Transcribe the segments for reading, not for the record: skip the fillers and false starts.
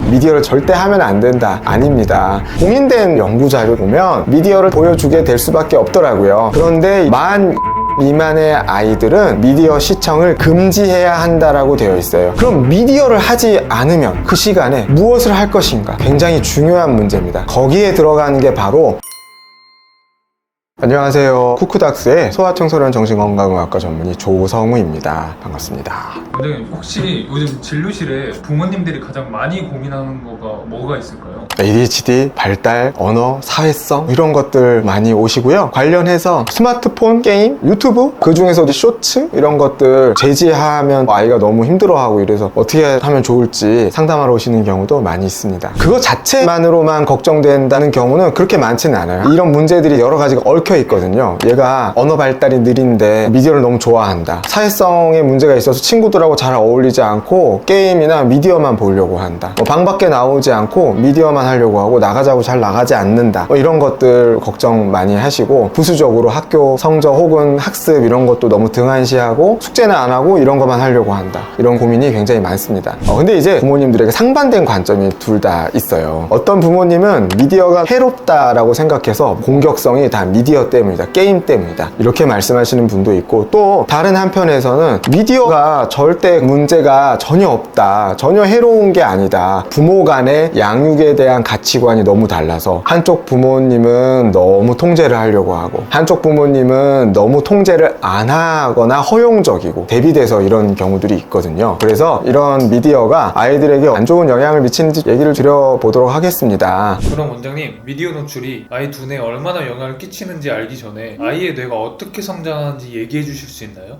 미디어를 절대 하면 안 된다. 아닙니다. 공인된 연구 자료 보면 미디어를 보여주게 될 수밖에 없더라고요. 그런데 만 미만의 아이들은 미디어 시청을 금지해야 한다라고 되어 있어요. 그럼 미디어를 하지 않으면 그 시간에 무엇을 할 것인가? 굉장히 중요한 문제입니다. 거기에 들어가는 게 바로 안녕하세요. 쿠쿠닥스의 소아청소년 정신건강의학과 전문의 조성우입니다. 반갑습니다. 원장님, 혹시 요즘 진료실에 부모님들이 가장 많이 고민하는 거가 뭐가 있을까요? ADHD, 발달, 언어, 사회성 이런 것들 많이 오시고요. 관련해서 스마트폰, 게임, 유튜브 그 중에서도 쇼츠 이런 것들 제지하면 아이가 너무 힘들어하고 이래서 어떻게 하면 좋을지 상담하러 오시는 경우도 많이 있습니다. 그거 자체만으로만 걱정된다는 경우는 그렇게 많지는 않아요. 이런 문제들이 여러 가지가 얽혀 있거든요. 얘가 언어 발달이 느린데 미디어를 너무 좋아한다. 사회성에 문제가 있어서 친구들하고 잘 어울리지 않고 게임이나 미디어만 보려고 한다. 방 밖에 나오지 않고 미디어만 하려고 하고 나가자고 잘 나가지 않는다. 이런 것들 걱정 많이 하시고 부수적으로 학교 성적 혹은 학습 이런 것도 너무 등한시하고 숙제는 안 하고 이런 것만 하려고 한다. 이런 고민이 굉장히 많습니다. 근데 이제 부모님들에게 상반된 관점이 둘 다 있어요. 어떤 부모님은 미디어가 해롭다라고 생각해서 공격성이 다 미디어 때문이다. 게임 때문이다. 이렇게 말씀하시는 분도 있고 또 다른 한편에서는 미디어가 절대 문제가 전혀 없다. 전혀 해로운 게 아니다. 부모 간의 양육에 대한 가치관이 너무 달라서 한쪽 부모님은 너무 통제를 하려고 하고 한쪽 부모님은 너무 통제를 안 하거나 허용적이고 대비돼서 이런 경우들이 있거든요. 그래서 이런 미디어가 아이들에게 안 좋은 영향을 미치는지 얘기를 드려보도록 하겠습니다. 그럼 원장님, 미디어 노출이 아이 두뇌에 얼마나 영향을 끼치는지 알기 전에 아이의 뇌가 어떻게 성장하는지 얘기해 주실 수 있나요?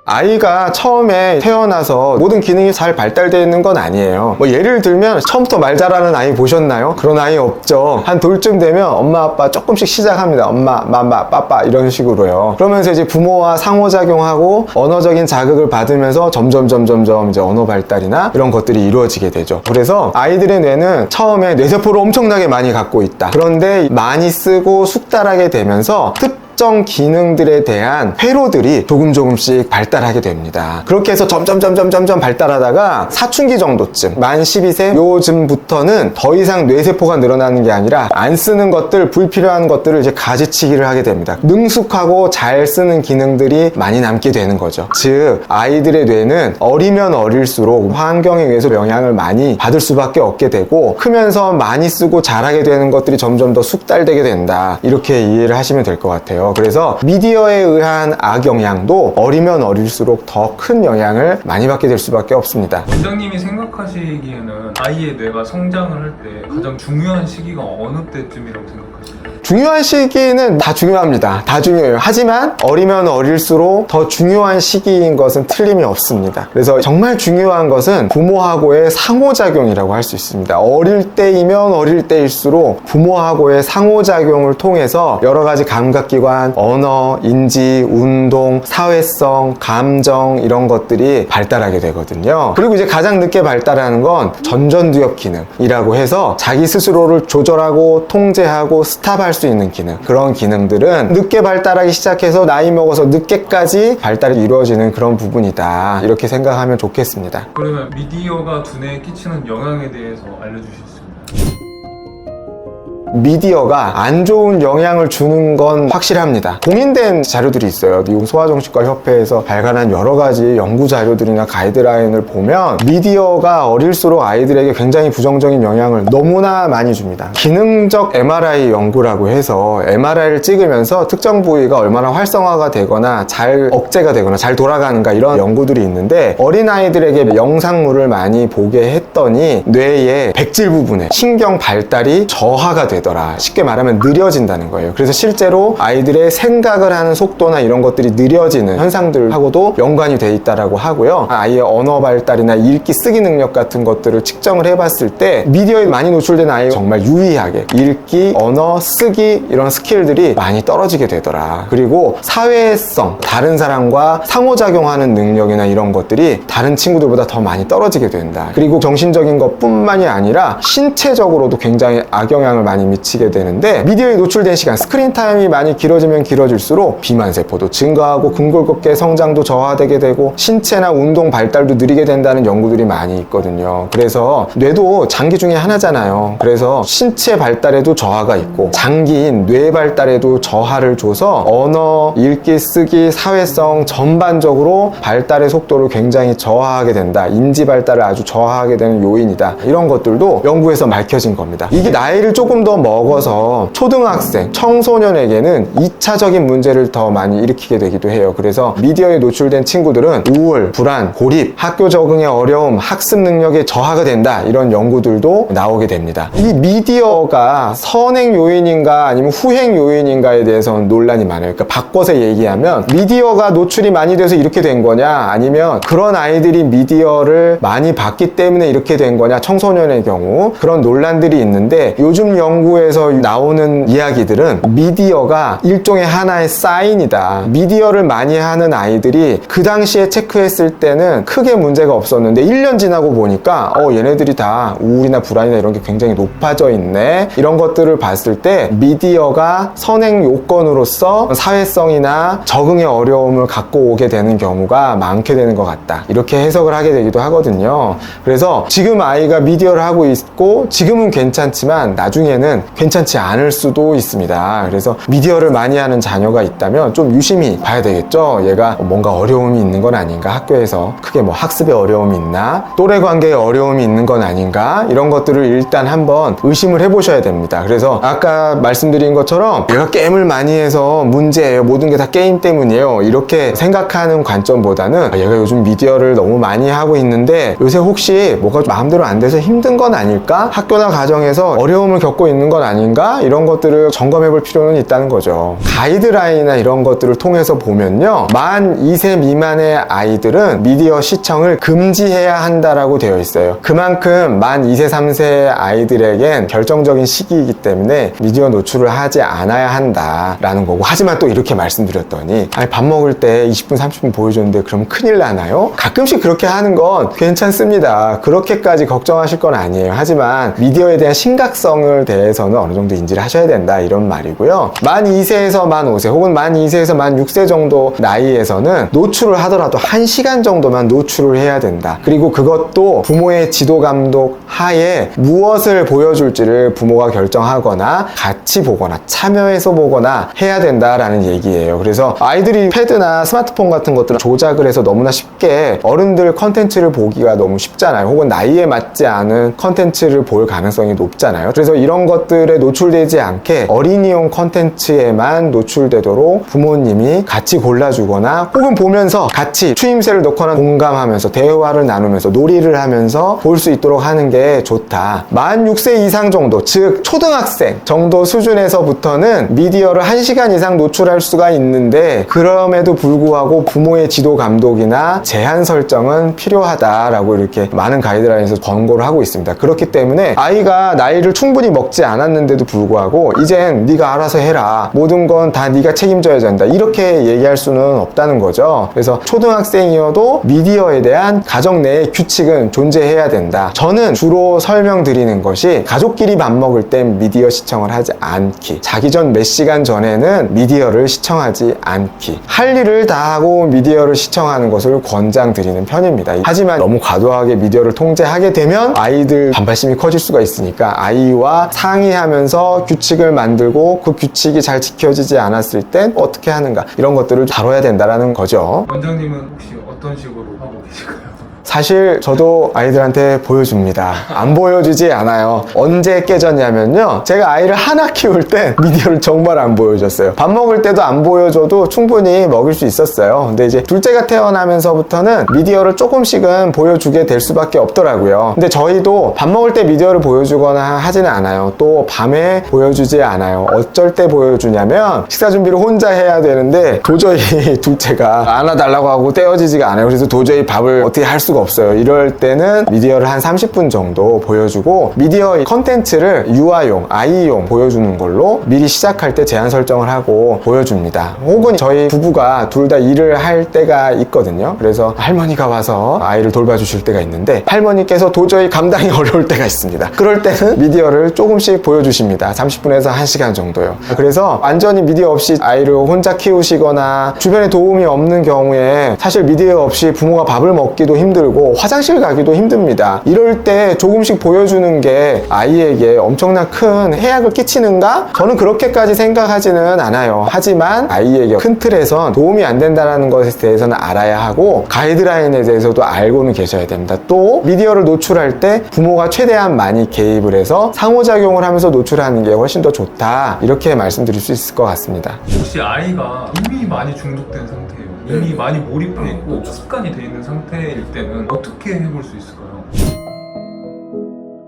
아이가 처음에 태어나서 모든 기능이 잘 발달되어 있는 건 아니에요. 예를 들면 처음부터 말 잘하는 아이 보셨나요? 그런 아이 없죠. 한 돌쯤 되면 엄마 아빠 조금씩 시작합니다. 엄마, 마마, 빠빠 이런 식으로요. 그러면서 이제 부모와 상호작용하고 언어적인 자극을 받으면서 점점 이제 언어 발달이나 이런 것들이 이루어지게 되죠. 그래서 아이들의 뇌는 처음에 뇌세포를 엄청나게 많이 갖고 있다. 그런데 많이 쓰고 숙달하게 되면서 특정 기능들에 대한 회로들이 조금씩 발달하게 됩니다. 그렇게 해서 점점 발달하다가 사춘기 정도쯤 만 12세 요즘부터는 더 이상 뇌세포가 늘어나는 게 아니라 안 쓰는 것들, 불필요한 것들을 이제 가지치기를 하게 됩니다. 능숙하고 잘 쓰는 기능들이 많이 남게 되는 거죠. 즉 아이들의 뇌는 어리면 어릴수록 환경에 의해서 영향을 많이 받을 수밖에 없게 되고 크면서 많이 쓰고 잘하게 되는 것들이 점점 더 숙달되게 된다. 이렇게 이해를 하시면 될 것 같아요. 그래서 미디어에 의한 악영향도 어리면 어릴수록 더 큰 영향을 많이 받게 될 수밖에 없습니다. 원장님이 생각하시기에는 아이의 뇌가 성장을 할 때 가장 중요한 시기가 어느 때쯤이라고 생각하시나요? 중요한 시기는 다 중요합니다. 다 중요해요. 하지만 어리면 어릴수록 더 중요한 시기인 것은 틀림이 없습니다. 그래서 정말 중요한 것은 부모하고의 상호작용이라고 할 수 있습니다. 어릴 때이면 어릴 때일수록 부모하고의 상호작용을 통해서 여러 가지 감각기관, 언어, 인지, 운동, 사회성, 감정 이런 것들이 발달하게 되거든요. 그리고 이제 가장 늦게 발달하는 건 전전두엽 기능이라고 해서 자기 스스로를 조절하고 통제하고 스탑할 수 있는 기능, 그런 기능들은 늦게 발달하기 시작해서 나이 먹어서 늦게까지 발달이 이루어지는 그런 부분이다. 이렇게 생각하면 좋겠습니다. 그러면 미디어가 두뇌에 끼치는 영향에 대해서 알려주실 수 있나요? 미디어가 안 좋은 영향을 주는 건 확실합니다. 공인된 자료들이 있어요. 미국 소아정신과 협회에서 발간한 여러 가지 연구 자료들이나 가이드라인을 보면 미디어가 어릴수록 아이들에게 굉장히 부정적인 영향을 너무나 많이 줍니다. 기능적 MRI 연구라고 해서 MRI를 찍으면서 특정 부위가 얼마나 활성화가 되거나 잘 억제가 되거나 잘 돌아가는가 이런 연구들이 있는데 어린아이들에게 영상물을 많이 보게 했더니 뇌의 백질 부분에 신경 발달이 저하가 되더라. 쉽게 말하면 느려진다는 거예요. 그래서 실제로 아이들의 생각을 하는 속도나 이런 것들이 느려지는 현상들하고도 연관이 돼 있다라고 하고요. 아이의 언어 발달이나 읽기 쓰기 능력 같은 것들을 측정을 해봤을 때 미디어에 많이 노출된 아이가 정말 유의하게 읽기, 언어, 쓰기 이런 스킬들이 많이 떨어지게 되더라. 그리고 사회성, 다른 사람과 상호작용하는 능력이나 이런 것들이 다른 친구들보다 더 많이 떨어지게 된다. 그리고 정신적인 것뿐만이 아니라 신체적으로도 굉장히 악영향을 많이 미치게 되는데 미디어에 노출된 시간, 스크린 타임이 많이 길어지면 길어질수록 비만세포도 증가하고 근골격계 성장도 저하되게 되고 신체나 운동 발달도 느리게 된다는 연구들이 많이 있거든요. 그래서 뇌도 장기 중에 하나잖아요. 그래서 신체 발달에도 저하가 있고 장기인 뇌 발달에도 저하를 줘서 언어, 읽기, 쓰기, 사회성 전반적으로 발달의 속도를 굉장히 저하하게 된다. 인지 발달을 아주 저하하게 되는 요인이다. 이런 것들도 연구에서 밝혀진 겁니다. 이게 나이를 조금 더 먹어서 초등학생, 청소년에게는 2차적인 문제를 더 많이 일으키게 되기도 해요. 그래서 미디어에 노출된 친구들은 우울, 불안, 고립, 학교 적응에 어려움, 학습 능력에 저하가 된다. 이런 연구들도 나오게 됩니다. 이 미디어가 선행 요인인가 아니면 후행 요인인가에 대해서는 논란이 많아요. 그러니까 바꿔서 얘기하면 미디어가 노출이 많이 돼서 이렇게 된 거냐 아니면 그런 아이들이 미디어를 많이 봤기 때문에 이렇게 된 거냐, 청소년의 경우 그런 논란들이 있는데 요즘 연구에서 나오는 이야기들은 미디어가 일종의 하나의 사인이다. 미디어를 많이 하는 아이들이 그 당시에 체크했을 때는 크게 문제가 없었는데 1년 지나고 보니까 얘네들이 다 우울이나 불안이나 이런 게 굉장히 높아져 있네. 이런 것들을 봤을 때 미디어가 선행 요건으로서 사회성이나 적응의 어려움을 갖고 오게 되는 경우가 많게 되는 것 같다. 이렇게 해석을 하게 되기도 하거든요. 그래서 지금 아이가 미디어를 하고 있고 지금은 괜찮지만 나중에는 괜찮지 않을 수도 있습니다. 그래서 미디어를 많이 하는 자녀가 있다면 좀 유심히 봐야 되겠죠. 얘가 뭔가 어려움이 있는 건 아닌가, 학교에서 크게 뭐 학습에 어려움이 있나, 또래 관계에 어려움이 있는 건 아닌가, 이런 것들을 일단 한번 의심을 해보셔야 됩니다. 그래서 아까 말씀드린 것처럼 얘가 게임을 많이 해서 문제예요, 모든 게 다 게임 때문이에요, 이렇게 생각하는 관점보다는 얘가 요즘 미디어를 너무 많이 하고 있는데 요새 혹시 뭐가 마음대로 안 돼서 힘든 건 아닐까, 학교나 가정에서 어려움을 겪고 있는 건 아닌가, 이런 것들을 점검해 볼 필요는 있다는 거죠. 가이드라인이나 이런 것들을 통해서 보면요, 만 2세 미만의 아이들은 미디어 시청을 금지해야 한다라고 되어 있어요. 그만큼 만 2세 3세 아이들에겐 결정적인 시기이기 때문에 미디어 노출을 하지 않아야 한다라는 거고, 하지만 또 이렇게 말씀드렸더니 아니 밥 먹을 때 20분 30분 보여줬는데 그럼 큰일 나나요? 가끔씩 그렇게 하는 건 괜찮습니다. 그렇게까지 걱정하실 건 아니에요. 하지만 미디어에 대한 심각성을 대해서는 어느 정도 인지를 하셔야 된다, 이런 말이고요. 만 2세에서 만 5세 혹은 만 2세에서 만 6세 정도 나이에서는 노출을 하더라도 1시간 정도만 노출을 해야 된다. 그리고 그것도 부모의 지도 감독 하에 무엇을 보여줄지를 부모가 결정하거나 같이 보거나 참여해서 보거나 해야 된다라는 얘기예요. 그래서 아이들이 패드나 스마트폰 같은 것들을 조작을 해서 너무나 쉽게 어른들 컨텐츠를 보기가 너무 쉽잖아요. 혹은 나이에 맞지 않은 컨텐츠를 볼 가능성이 높잖아요. 그래서 이런 것들에 노출되지 않게 어린이용 컨텐츠에만 노출되도록 부모님이 같이 골라주거나 혹은 보면서 같이 추임새를 넣거나 공감하면서 대화를 나누면서 놀이를 하면서 볼 수 있도록 하는 게 좋다. 만 6세 이상 정도, 즉 초등학생 정도 수준에서부터는 미디어를 1시간 이상 노출할 수가 있는데 그럼에도 불구하고 부모의 지도 감독이나 제한 설정은 필요하다라고 이렇게 많은 가이드라인에서 권고를 하고 있습니다. 그렇기 때문에 아이가 나이를 충분히 먹지 않았는데도 불구하고 이젠 네가 알아서 해라, 모든 건 다 네가 책임져야 된다, 이렇게 얘기할 수는 없다는 거죠. 그래서 초등학생이어도 미디어에 대한 가정 내의 규칙은 존재해야 된다. 저는 주로 설명드리는 것이 가족끼리 밥 먹을 땐 미디어 시청을 하지 않기, 자기 전 몇 시간 전에는 미디어를 시청하지 않기, 할 일을 다 하고 미디어를 시청하는 것을 권장드리는 편입니다. 하지만 너무 과도하게 미디어를 통제하게 되면 아이들 반발심이 커질 수가 있으니까 아이와 상의하면서 규칙을 만들고 그 규칙이 잘 지켜지지 않았을 땐 어떻게 하는가, 이런 것들을 다뤄야 된다는 거죠. 원장님은 혹시 어떤 식으로 하고 계실까요? 사실 저도 아이들한테 보여줍니다. 안 보여주지 않아요. 언제 깨졌냐면요, 제가 아이를 하나 키울 때 미디어를 정말 안 보여줬어요. 밥 먹을 때도 안 보여줘도 충분히 먹일 수 있었어요. 근데 이제 둘째가 태어나면서부터는 미디어를 조금씩은 보여주게 될 수밖에 없더라고요. 근데 저희도 밥 먹을 때 미디어를 보여주거나 하지는 않아요. 또 밤에 보여주지 않아요. 어쩔 때 보여주냐면 식사 준비를 혼자 해야 되는데 도저히 둘째가 안아달라고 하고 떼어지지가 않아요. 그래서 도저히 밥을 어떻게 할 수가 수가 없어요. 이럴 때는 미디어를 한 30분 정도 보여주고 미디어 컨텐츠를 유아용, 아이용 보여주는 걸로 미리 시작할 때 제한 설정을 하고 보여줍니다. 혹은 저희 부부가 둘 다 일을 할 때가 있거든요. 그래서 할머니가 와서 아이를 돌봐주실 때가 있는데 할머니께서 도저히 감당이 어려울 때가 있습니다. 그럴 때는 미디어를 조금씩 보여주십니다. 30분에서 1시간 정도요. 그래서 완전히 미디어 없이 아이를 혼자 키우시거나 주변에 도움이 없는 경우에 사실 미디어 없이 부모가 밥을 먹기도 힘들고 화장실 가기도 힘듭니다. 이럴 때 조금씩 보여주는 게 아이에게 엄청난 큰 해악을 끼치는가? 저는 그렇게까지 생각하지는 않아요. 하지만 아이에게 큰 틀에선 도움이 안 된다는 것에 대해서는 알아야 하고 가이드라인에 대해서도 알고는 계셔야 됩니다. 또 미디어를 노출할 때 부모가 최대한 많이 개입을 해서 상호작용을 하면서 노출하는 게 훨씬 더 좋다, 이렇게 말씀드릴 수 있을 것 같습니다. 혹시 아이가 이미 많이 중독된 상태예요. 이미 많이 몰입해 있고 습관이 돼 있는 상태일 때는 어떻게 해볼 수 있을까요?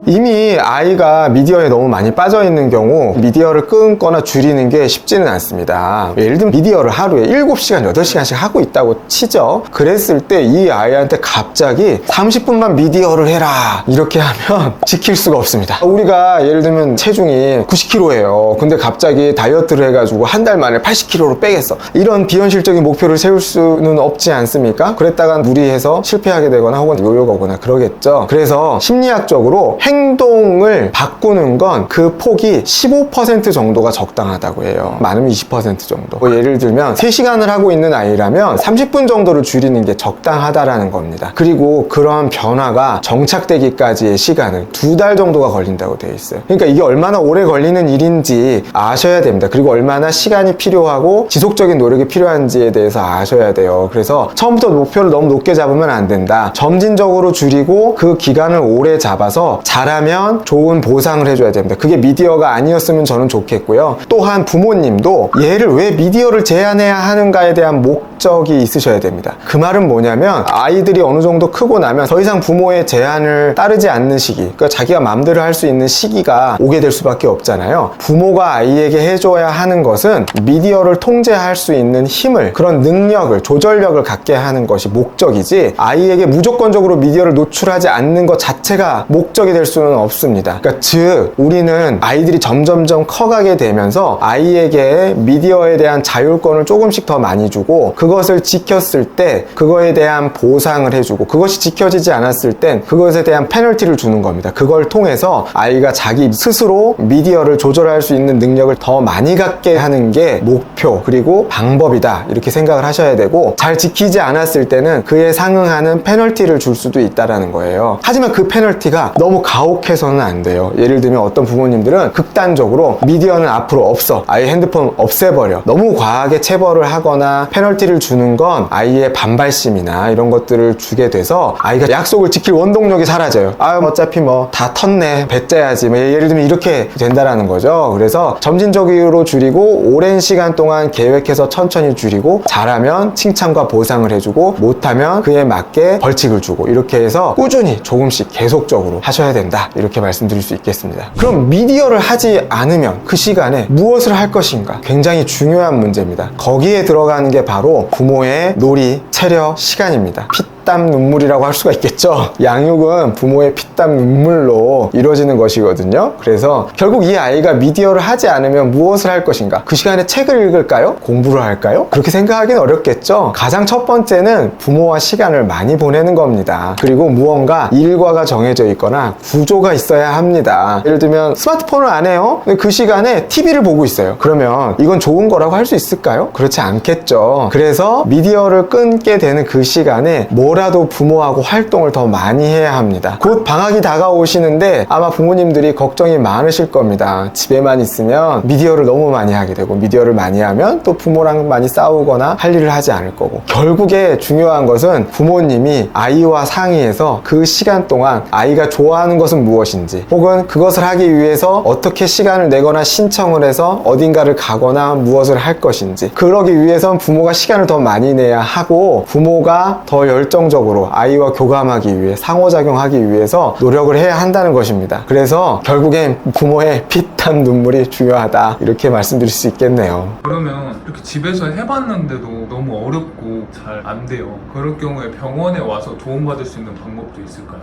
이미 아이가 미디어에 너무 많이 빠져 있는 경우 미디어를 끊거나 줄이는 게 쉽지는 않습니다. 예를 들면 미디어를 하루에 7시간, 8시간씩 하고 있다고 치죠. 그랬을 때 이 아이한테 갑자기 30분만 미디어를 해라 이렇게 하면 지킬 수가 없습니다. 우리가 예를 들면 체중이 90kg예요. 근데 갑자기 다이어트를 해가지고 한 달 만에 80kg로 빼겠어. 이런 비현실적인 목표를 세울 수는 없지 않습니까? 그랬다가 무리해서 실패하게 되거나 혹은 요요가 오거나 그러겠죠. 그래서 심리학적으로 행동을 바꾸는 건 그 폭이 15% 정도가 적당하다고 해요. 많으면 20% 정도. 예를 들면 3시간을 하고 있는 아이라면 30분 정도를 줄이는 게 적당하다라는 겁니다. 그리고 그런 변화가 정착되기까지의 시간은 2달 정도가 걸린다고 되어 있어요. 그러니까 이게 얼마나 오래 걸리는 일인지 아셔야 됩니다. 그리고 얼마나 시간이 필요하고 지속적인 노력이 필요한지에 대해서 아셔야 돼요. 그래서 처음부터 목표를 너무 높게 잡으면 안 된다. 점진적으로 줄이고 그 기간을 오래 잡아서 잘하면 좋은 보상을 해줘야 됩니다. 그게 미디어가 아니었으면 저는 좋겠고요. 또한 부모님도 얘를 왜 미디어를 제한해야 하는가에 대한 목적이 있으셔야 됩니다. 그 말은 뭐냐면 아이들이 어느 정도 크고 나면 더 이상 부모의 제한을 따르지 않는 시기, 그러니까 자기가 마음대로 할 수 있는 시기가 오게 될 수밖에 없잖아요. 부모가 아이에게 해줘야 하는 것은 미디어를 통제할 수 있는 힘을, 그런 능력을, 조절력을 갖게 하는 것이 목적이지 아이에게 무조건적으로 미디어를 노출하지 않는 것 자체가 목적이 될 수는 없습니다. 그러니까 즉 우리는 아이들이 점점점 커가게 되면서 아이에게 미디어에 대한 자율권을 조금씩 더 많이 주고 그것을 지켰을 때 그거에 대한 보상을 해주고 그것이 지켜지지 않았을 땐 그것에 대한 페널티를 주는 겁니다. 그걸 통해서 아이가 자기 스스로 미디어를 조절할 수 있는 능력을 더 많이 갖게 하는 게 목표 그리고 방법이다, 이렇게 생각을 하셔야 되고, 잘 지키지 않았을 때는 그에 상응하는 페널티를 줄 수도 있다라는 거예요. 하지만 그 페널티가 너무 가혹해서는 안 돼요. 예를 들면 어떤 부모님들은 극단적으로 미디어는 앞으로 없어, 아이 핸드폰 없애버려, 너무 과하게 체벌을 하거나 페널티를 주는 건 아이의 반발심이나 이런 것들을 주게 돼서 아이가 약속을 지킬 원동력이 사라져요. 아 어차피 뭐 다 텄네, 배째야지, 뭐 예를 들면 이렇게 된다라는 거죠. 그래서 점진적으로 줄이고 오랜 시간 동안 계획해서 천천히 줄이고, 잘하면 칭찬과 보상을 해주고 못하면 그에 맞게 벌칙을 주고, 이렇게 해서 꾸준히 조금씩 계속적으로 하셔야 된다, 이렇게 말씀드릴 수 있겠습니다. 그럼 미디어를 하지 않으면 그 시간에 무엇을 할 것인가? 굉장히 중요한 문제입니다. 거기에 들어가는 게 바로 부모의 놀이, 체력, 시간입니다. 피땀 눈물이라고 할 수가 있겠죠. 양육은 부모의 피땀 눈물로 이루어지는 것이거든요. 그래서 결국 이 아이가 미디어를 하지 않으면 무엇을 할 것인가? 그 시간에 책을 읽을까요? 공부를 할까요? 그렇게 생각하기는 어렵겠죠. 가장 첫 번째는 부모와 시간을 많이 보내는 겁니다. 그리고 무언가 일과가 정해져 있거나 구조가 있어야 합니다. 예를 들면 스마트폰을 안 해요? 근데 그 시간에 TV를 보고 있어요. 그러면 이건 좋은 거라고 할 수 있을까요? 그렇지 않겠죠. 그래서 미디어를 끊게 되는 그 시간에 뭐라도 부모하고 활동을 더 많이 해야 합니다. 곧 방학이 다가오시는데 아마 부모님들이 걱정이 많으실 겁니다. 집에만 있으면 미디어를 너무 많이 하게 되고, 미디어를 많이 하면 또 부모랑 많이 싸우거나 할 일을 하지 않을 거고, 결국에 중요한 것은 부모님이 아이와 상의해서 그 시간 동안 아이가 좋아하는 것은 무엇인지, 혹은 그것을 하기 위해서 어떻게 시간을 내거나 신청을 해서 어딘가를 가거나 무엇을 할 것인지, 그러기 위해선 부모가 시간을 더 많이 내야 하고 부모가 더 열정 긍정적으로 아이와 교감하기 위해, 상호작용하기 위해서 노력을 해야 한다는 것입니다. 그래서 결국엔 부모의 피땀 눈물이 중요하다, 이렇게 말씀드릴 수 있겠네요. 그러면 이렇게 집에서 해봤는데도 너무 어렵고 잘 안 돼요. 그럴 경우에 병원에 와서 도움받을 수 있는 방법도 있을까요?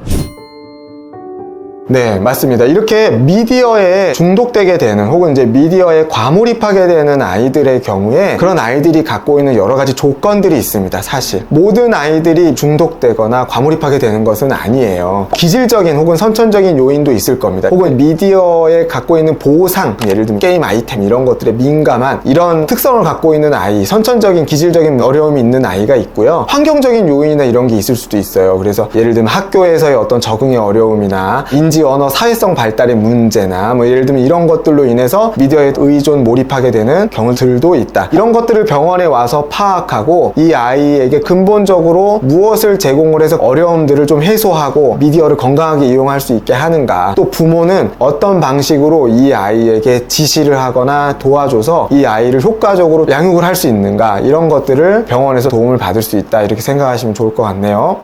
네, 맞습니다. 이렇게 미디어에 중독되게 되는, 혹은 이제 미디어에 과몰입하게 되는 아이들의 경우에 그런 아이들이 갖고 있는 여러 가지 조건들이 있습니다. 사실 모든 아이들이 중독되거나 과몰입하게 되는 것은 아니에요. 기질적인 혹은 선천적인 요인도 있을 겁니다. 혹은 미디어에 갖고 있는 보상, 예를 들면 게임 아이템 이런 것들에 민감한 이런 특성을 갖고 있는 아이, 선천적인 기질적인 어려움이 있는 아이가 있고요. 환경적인 요인이나 이런 게 있을 수도 있어요. 그래서 예를 들면 학교에서의 어떤 적응의 어려움이나 인지 언어 사회성 발달의 문제나 예를 들면 이런 것들로 인해서 미디어에 의존 몰입하게 되는 경우들도 있다. 이런 것들을 병원에 와서 파악하고 이 아이에게 근본적으로 무엇을 제공을 해서 어려움들을 좀 해소하고 미디어를 건강하게 이용할 수 있게 하는가, 또 부모는 어떤 방식으로 이 아이에게 지시를 하거나 도와줘서 이 아이를 효과적으로 양육을 할 수 있는가, 이런 것들을 병원에서 도움을 받을 수 있다, 이렇게 생각하시면 좋을 것 같네요.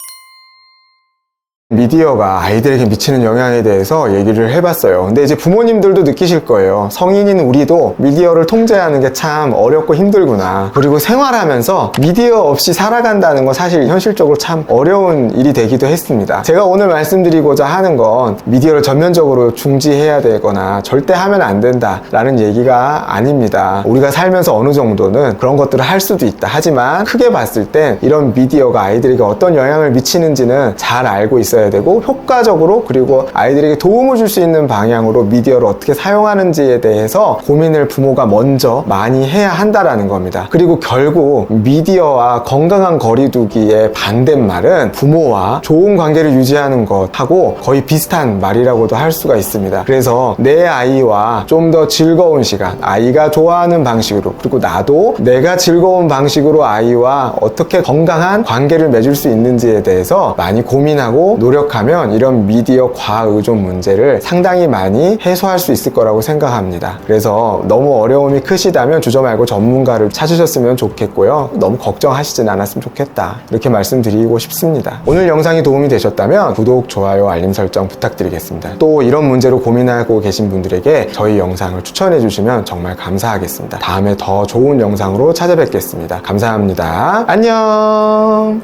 미디어가 아이들에게 미치는 영향에 대해서 얘기를 해봤어요. 근데 이제 부모님들도 느끼실 거예요. 성인인 우리도 미디어를 통제하는 게 참 어렵고 힘들구나. 그리고 생활하면서 미디어 없이 살아간다는 건 사실 현실적으로 참 어려운 일이 되기도 했습니다. 제가 오늘 말씀드리고자 하는 건 미디어를 전면적으로 중지해야 되거나 절대 하면 안 된다 라는 얘기가 아닙니다. 우리가 살면서 어느 정도는 그런 것들을 할 수도 있다. 하지만 크게 봤을 땐 이런 미디어가 아이들에게 어떤 영향을 미치는지는 잘 알고 있어요. 야 되고, 효과적으로, 그리고 아이들에게 도움을 줄 수 있는 방향으로 미디어를 어떻게 사용하는지에 대해서 고민을 부모가 먼저 많이 해야 한다라는 겁니다. 그리고 결국 미디어와 건강한 거리두기의 반대말은 부모와 좋은 관계를 유지하는 것하고 거의 비슷한 말이라고도 할 수가 있습니다. 그래서 내 아이와 좀 더 즐거운 시간, 아이가 좋아하는 방식으로, 그리고 나도 내가 즐거운 방식으로 아이와 어떻게 건강한 관계를 맺을 수 있는지에 대해서 많이 고민하고 노력하면 이런 미디어 과의존 문제를 상당히 많이 해소할 수 있을 거라고 생각합니다. 그래서 너무 어려움이 크시다면 주저 말고 전문가를 찾으셨으면 좋겠고요. 너무 걱정하시진 않았으면 좋겠다, 이렇게 말씀드리고 싶습니다. 오늘 영상이 도움이 되셨다면 구독, 좋아요, 알림 설정 부탁드리겠습니다. 또 이런 문제로 고민하고 계신 분들에게 저희 영상을 추천해 주시면 정말 감사하겠습니다. 다음에 더 좋은 영상으로 찾아뵙겠습니다. 감사합니다. 안녕.